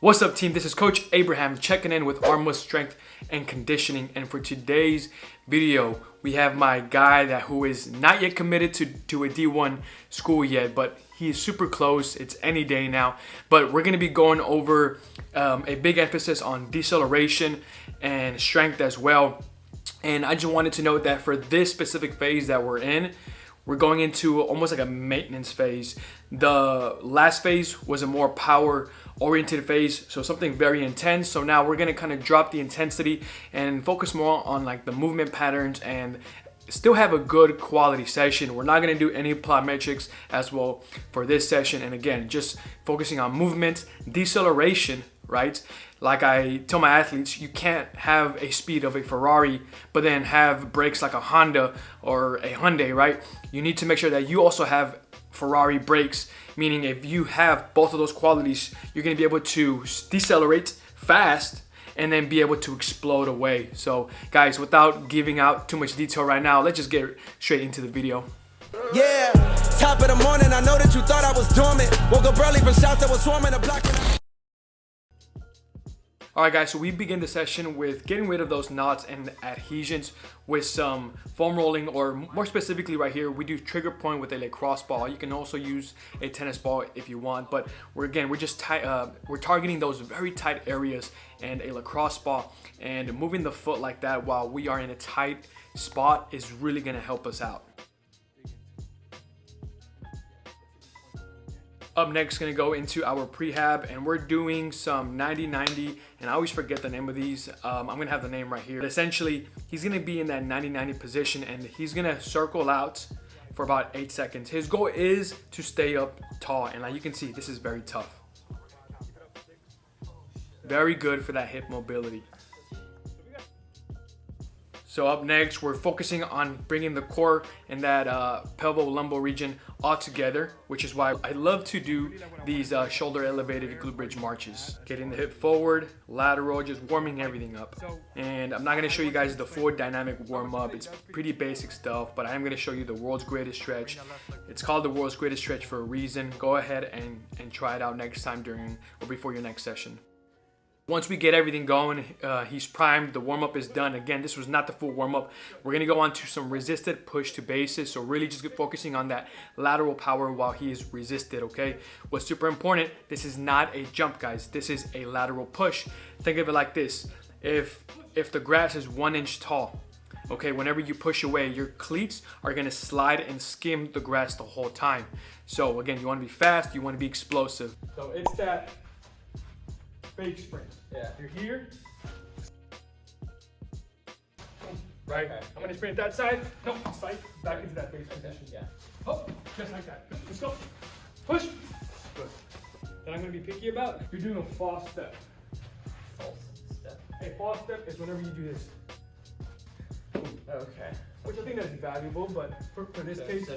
What's up, team? This is Coach Abraham checking in with Arm Strength and Conditioning, and for today's video we have my guy who is not yet committed to a D1 school yet, but he is super close. It's any day now. But we're going to be going over a big emphasis on deceleration and strength as well. And I just wanted to note that for this specific phase that we're in, we're going into almost like a maintenance phase. The last phase was a more power oriented phase, so something very intense. So now we're gonna kind of drop the intensity and focus more on like the movement patterns and still have a good quality session. We're not gonna do any plyometrics as well for this session. And again, just focusing on movement, deceleration, right? Like I tell my athletes, you can't have a speed of a Ferrari, but then have brakes like a Honda or a Hyundai, right? You need to make sure that you also have Ferrari brakes, meaning if you have both of those qualities, you're gonna be able to decelerate fast and then be able to explode away. So guys, without giving out too much detail right now, let's just get straight into the video. Yeah, top of the morning, I know that you thought I was dormant. Woke up early from shots that was swarming the block. All right, guys, so we begin the session with getting rid of those knots and adhesions with some foam rolling, or more specifically right here, we do trigger point with a lacrosse ball. You can also use a tennis ball if you want, but we're just we're targeting those very tight areas and a lacrosse ball, and moving the foot like that while we are in a tight spot is really gonna help us out. Up next, gonna go into our prehab, and we're doing some 90-90, and I always forget the name of these. I'm gonna have the name right here. But essentially, he's gonna be in that 90-90 position, and he's gonna circle out for about 8 seconds. His goal is to stay up tall, and like you can see, this is very tough. Very good for that hip mobility. So up next, we're focusing on bringing the core and that pelvo-lumbar region all together, which is why I love to do these shoulder elevated glute bridge marches. Getting the hip forward, lateral, just warming everything up. And I'm not gonna show you guys the full dynamic warm up. It's pretty basic stuff, but I am gonna show you the world's greatest stretch. It's called the world's greatest stretch for a reason. Go ahead and try it out next time during or before your next session. Once we get everything going, he's primed, the warm-up is done. Again, this was not the full warm-up. We're gonna go on to some resisted push to bases, so really just focusing on that lateral power while he is resisted, okay? What's super important, this is not a jump, guys. This is a lateral push. Think of it like this. If the grass is 1 inch tall, okay, whenever you push away, your cleats are gonna slide and skim the grass the whole time. So again, you wanna be fast, you wanna be explosive. So it's that fake sprint. Yeah. You're here. Right? Okay. I'm gonna sprint that side. No, spike. Back into that base position. Yeah. Oh, just like that. Let's go. Push. Good. Then I'm gonna be picky about, you're doing a false step. False step? A false step is whenever you do this. Okay. Which I think that's valuable, but for this case,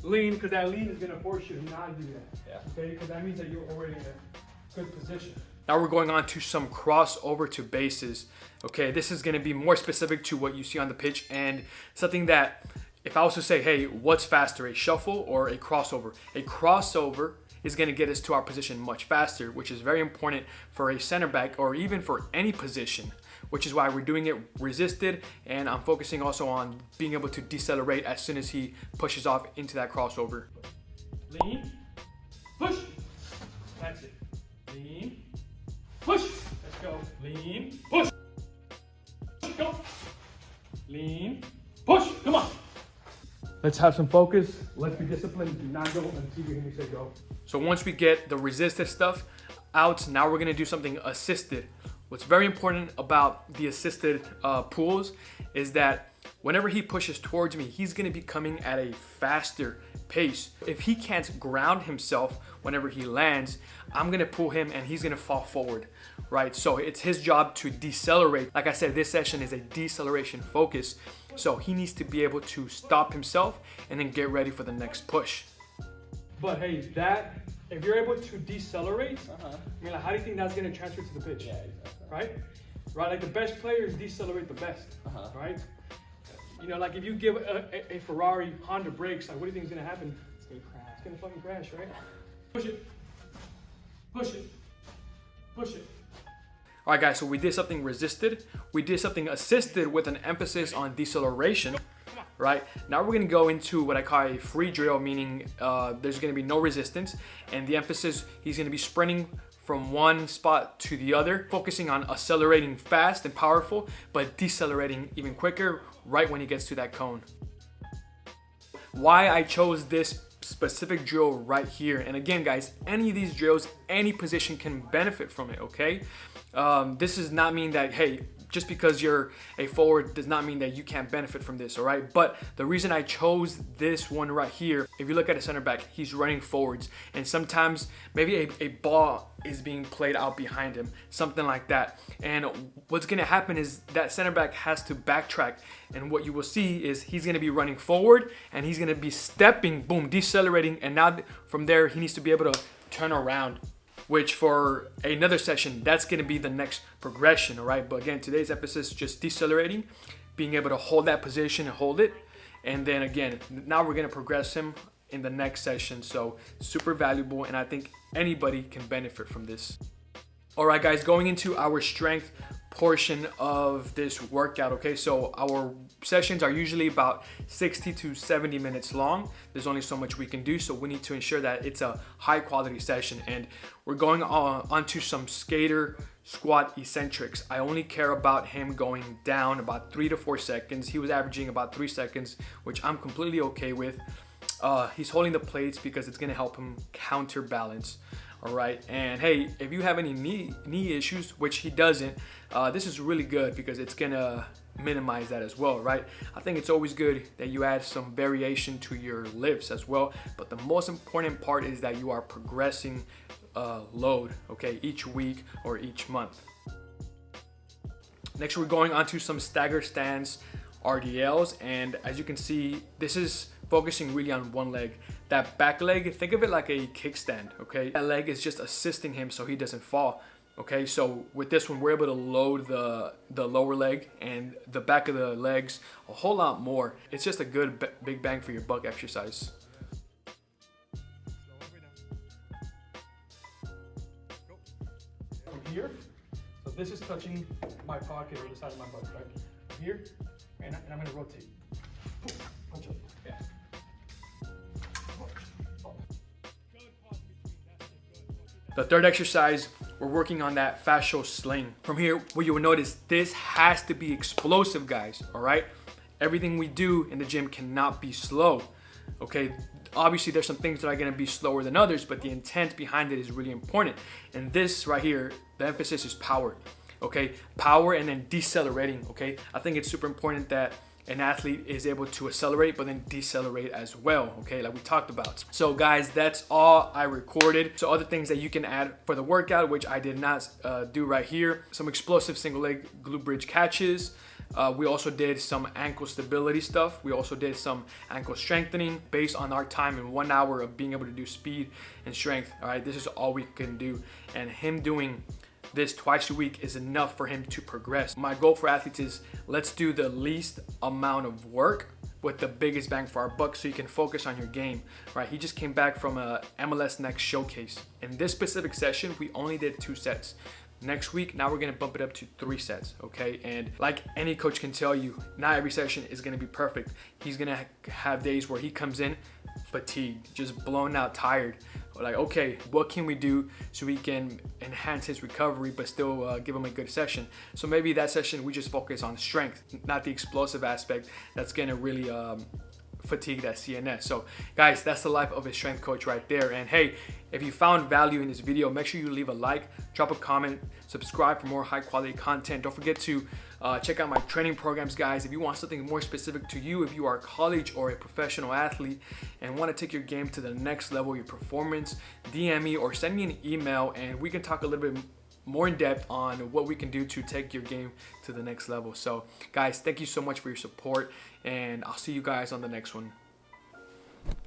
lean, because that lean is gonna force you to not do that. Yeah. Okay, because that means that you're already in a good position. Now we're going on to some crossover to bases. Okay, this is gonna be more specific to what you see on the pitch, and something that, if I was to say, hey, what's faster, a shuffle or a crossover? A crossover is gonna get us to our position much faster, which is very important for a center back or even for any position, which is why we're doing it resisted, and I'm focusing also on being able to decelerate as soon as he pushes off into that crossover. Lean, push, that's it. Lean, push. Let's go. Lean, push. Go. Lean, push. Come on. Let's have some focus. Let's be disciplined. Do not go until you hear me say go. So once we get the resisted stuff out, now we're gonna do something assisted. What's very important about the assisted pulls is that whenever he pushes towards me, he's gonna be coming at a faster pace. If he can't ground himself whenever he lands, I'm gonna pull him and he's gonna fall forward, right? So it's his job to decelerate. Like I said, this session is a deceleration focus. So he needs to be able to stop himself and then get ready for the next push. But hey, if you're able to decelerate, I mean, like, how do you think that's gonna transfer to the pitch? Yeah, exactly. Right? Like the best players decelerate the best, right? You know, like if you give a Ferrari Honda brakes, like what do you think is gonna happen? It's gonna crash. It's gonna fucking crash, right? Push it. Push it. Push it. All right, guys, so we did something resisted. We did something assisted with an emphasis on deceleration, right? Now we're gonna go into what I call a free drill, meaning there's gonna be no resistance. And the emphasis, he's gonna be sprinting from one spot to the other, focusing on accelerating fast and powerful, but decelerating even quicker right when he gets to that cone. Why I chose this specific drill right here, and again guys, any of these drills, any position can benefit from it, okay? This does not mean that, hey, just because you're a forward does not mean that you can't benefit from this, all right? But the reason I chose this one right here, if you look at a center back, he's running forwards, and sometimes maybe a ball is being played out behind him, something like that. And what's gonna happen is that center back has to backtrack, and what you will see is he's gonna be running forward, and he's gonna be stepping, boom, decelerating, and now from there, he needs to be able to turn around, which for another session, that's gonna be the next progression, all right? But again, today's emphasis is just decelerating, being able to hold that position and hold it. And then again, now we're gonna progress him in the next session. So super valuable, and I think anybody can benefit from this. All right, guys, going into our strength portion of this workout, okay? So our sessions are usually about 60 to 70 minutes long. There's only so much we can do, so we need to ensure that it's a high quality session. And we're going onto some skater squat eccentrics. I only care about him going down about 3 to 4 seconds. He was averaging about 3 seconds, which I'm completely okay with. He's holding the plates because it's gonna help him counterbalance. All right, and hey, if you have any knee issues, which he doesn't, this is really good because it's gonna minimize that as well, right? I think it's always good that you add some variation to your lifts as well, but the most important part is that you are progressing load, okay, each week or each month. Next, we're going on to some stagger stance Rdls, and as you can see, this is focusing really on one leg. That back leg, think of it like a kickstand, okay? That leg is just assisting him so he doesn't fall, okay? So with this one, we're able to load the lower leg and the back of the legs a whole lot more. It's just a good big bang for your buck exercise. From here, so this is touching my pocket or the side of my butt, right? Here, and I'm gonna rotate. Punch up, yeah. The third exercise, we're working on that fascial sling. From here, what you will notice, this has to be explosive, guys, all right? Everything we do in the gym cannot be slow, okay? Obviously, there's some things that are gonna be slower than others, but the intent behind it is really important. And this right here, the emphasis is power, okay? Power and then decelerating, okay? I think it's super important that an athlete is able to accelerate but then decelerate as well, okay, like we talked about. So guys, that's all I recorded. So other things that you can add for the workout, which I did not do right here, some explosive single leg glute bridge catches. We also did some ankle stability stuff. We also did some ankle strengthening based on our time in 1 hour of being able to do speed and strength. All right, this is all we can do, and him doing this twice a week is enough for him to progress. My goal for athletes is let's do the least amount of work with the biggest bang for our buck so you can focus on your game, right? He just came back from a MLS Next showcase. In this specific session, we only did 2 sets. Next week, now we're gonna bump it up to 3 sets, okay? And like any coach can tell you, not every session is gonna be perfect. He's gonna have days where he comes in fatigued, just blown out, tired. Like, okay, what can we do so we can enhance his recovery but still give him a good session? So maybe that session we just focus on strength, not the explosive aspect that's gonna really fatigue that CNS. So guys, that's the life of a strength coach right there. And hey, if you found value in this video, make sure you leave a like, drop a comment, subscribe for more high quality content. Don't forget to check out my training programs, guys. If you want something more specific to you, if you are a college or a professional athlete and want to take your game to the next level, your performance, DM me or send me an email and we can talk a little bit more in depth on what we can do to take your game to the next level. So guys, thank you so much for your support, and I'll see you guys on the next one.